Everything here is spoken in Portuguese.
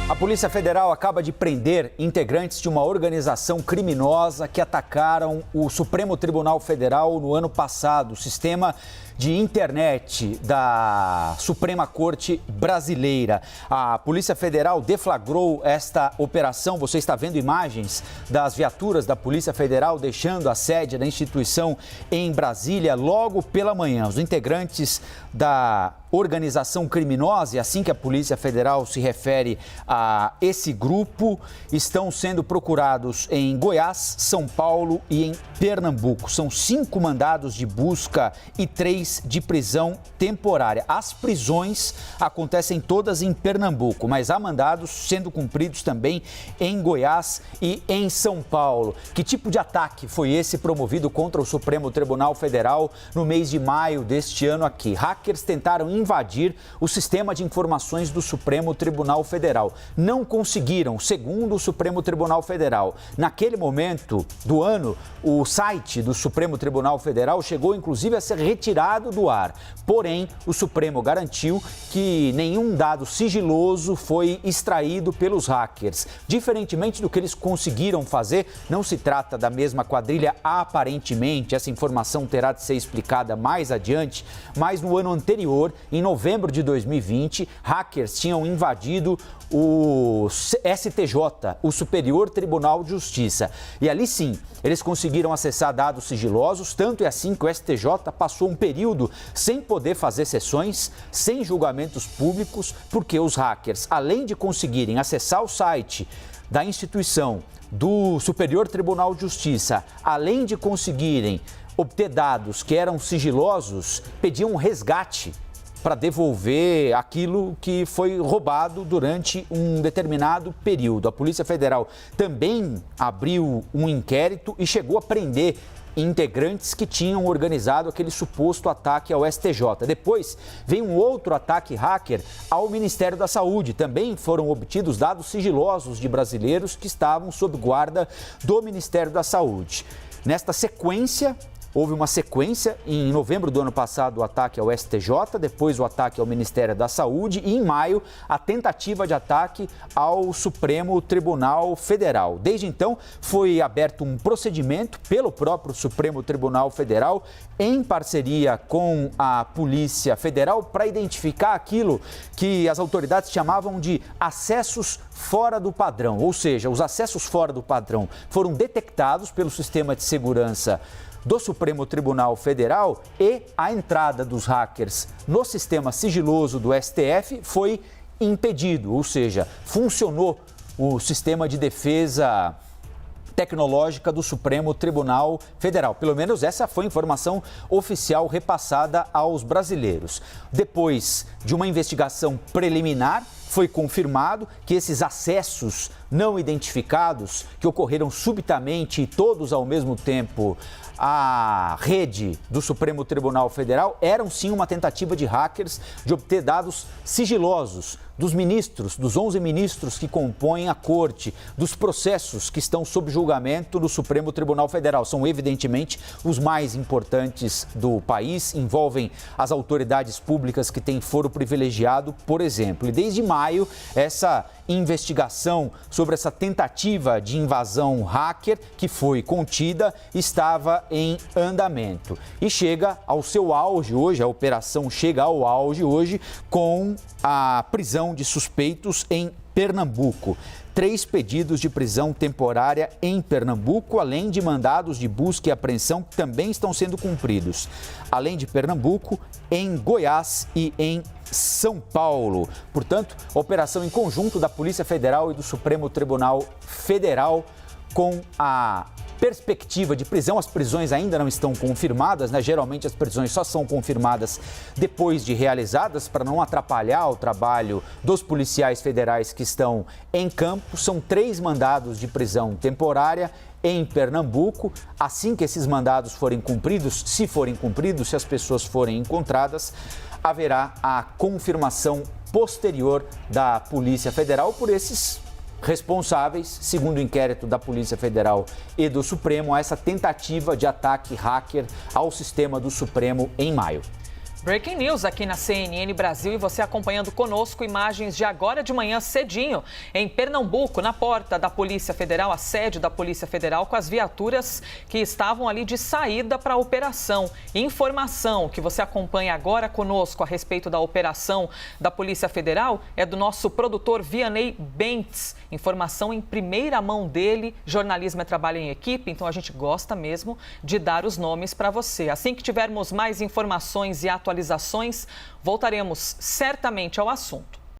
A Polícia Federal acaba de prender integrantes de uma organização criminosa que atacaram o Supremo Tribunal Federal no ano passado, o sistema de internet da Suprema Corte Brasileira. A Polícia Federal deflagrou esta operação. Você está vendo imagens das viaturas da Polícia Federal deixando a sede da instituição em Brasília logo pela manhã. Os integrantes da organização criminosa, e assim que a Polícia Federal se refere a esse grupo, estão sendo procurados em Goiás, São Paulo e em Pernambuco. São 5 mandados de busca e 3 de prisão temporária. As prisões acontecem todas em Pernambuco, mas há mandados sendo cumpridos também em Goiás e em São Paulo. Que tipo de ataque foi esse promovido contra o Supremo Tribunal Federal no mês de maio deste ano aqui? Hackers tentaram invadir o sistema de informações do Supremo Tribunal Federal. Não conseguiram, segundo o Supremo Tribunal Federal. Naquele momento do ano, o site do Supremo Tribunal Federal chegou inclusive a ser retirado do ar. Porém, o Supremo garantiu que nenhum dado sigiloso foi extraído pelos hackers. Diferentemente do que eles conseguiram fazer, não se trata da mesma quadrilha aparentemente, essa informação terá de ser explicada mais adiante, mas no ano anterior, em novembro de 2020, hackers tinham invadido o STJ, o Superior Tribunal de Justiça. E ali sim, eles conseguiram acessar dados sigilosos, tanto é assim que o STJ passou um período sem poder fazer sessões, sem julgamentos públicos, porque os hackers, além de conseguirem acessar o site da instituição do Superior Tribunal de Justiça, além de conseguirem obter dados que eram sigilosos, pediam um resgate para devolver aquilo que foi roubado durante um determinado período. A Polícia Federal também abriu um inquérito e chegou a prender integrantes que tinham organizado aquele suposto ataque ao STJ. Depois veio um outro ataque hacker ao Ministério da Saúde. Também foram obtidos dados sigilosos de brasileiros que estavam sob guarda do Ministério da Saúde. Nesta sequência, houve uma sequência, em novembro do ano passado, o ataque ao STJ, depois o ataque ao Ministério da Saúde e, em maio, a tentativa de ataque ao Supremo Tribunal Federal. Desde então, foi aberto um procedimento pelo próprio Supremo Tribunal Federal, em parceria com a Polícia Federal, para identificar aquilo que as autoridades chamavam de acessos fora do padrão. Ou seja, os acessos fora do padrão foram detectados pelo sistema de segurança do Supremo Tribunal Federal e a entrada dos hackers no sistema sigiloso do STF foi impedido, ou seja, funcionou o sistema de defesa tecnológica do Supremo Tribunal Federal. Pelo menos essa foi a informação oficial repassada aos brasileiros. Depois de uma investigação preliminar, foi confirmado que esses acessos não identificados, que ocorreram subitamente e todos ao mesmo tempo à rede do Supremo Tribunal Federal, eram sim uma tentativa de hackers de obter dados sigilosos dos ministros, dos 11 ministros que compõem a corte, dos processos que estão sob julgamento no Supremo Tribunal Federal. São evidentemente os mais importantes do país, envolvem as autoridades públicas que têm foro privilegiado, por exemplo. E desde maio, essa investigação sobre essa tentativa de invasão hacker, que foi contida, estava em andamento. E chega ao seu auge hoje, a operação chega ao auge hoje com a prisão de suspeitos em Pernambuco. 3 pedidos de prisão temporária em Pernambuco, além de mandados de busca e apreensão que também estão sendo cumpridos. Além de Pernambuco, em Goiás e em São Paulo. Portanto, operação em conjunto da Polícia Federal e do Supremo Tribunal Federal com a perspectiva de prisão. As prisões ainda não estão confirmadas, né? Geralmente as prisões só são confirmadas depois de realizadas para não atrapalhar o trabalho dos policiais federais que estão em campo. São 3 mandados de prisão temporária em Pernambuco. Assim que esses mandados forem cumpridos, se as pessoas forem encontradas, haverá a confirmação posterior da Polícia Federal por esses responsáveis, segundo o inquérito da Polícia Federal e do Supremo, a essa tentativa de ataque hacker ao sistema do Supremo em maio. Breaking news aqui na CNN Brasil e você acompanhando conosco imagens de agora de manhã cedinho em Pernambuco, na porta da Polícia Federal, a sede da Polícia Federal, com as viaturas que estavam ali de saída para a operação. Informação que você acompanha agora conosco a respeito da operação da Polícia Federal é do nosso produtor Vianney Bentes. Informação em primeira mão dele, jornalismo é trabalho em equipe, então a gente gosta mesmo de dar os nomes para você. Assim que tivermos mais informações e atualizações, voltaremos certamente ao assunto.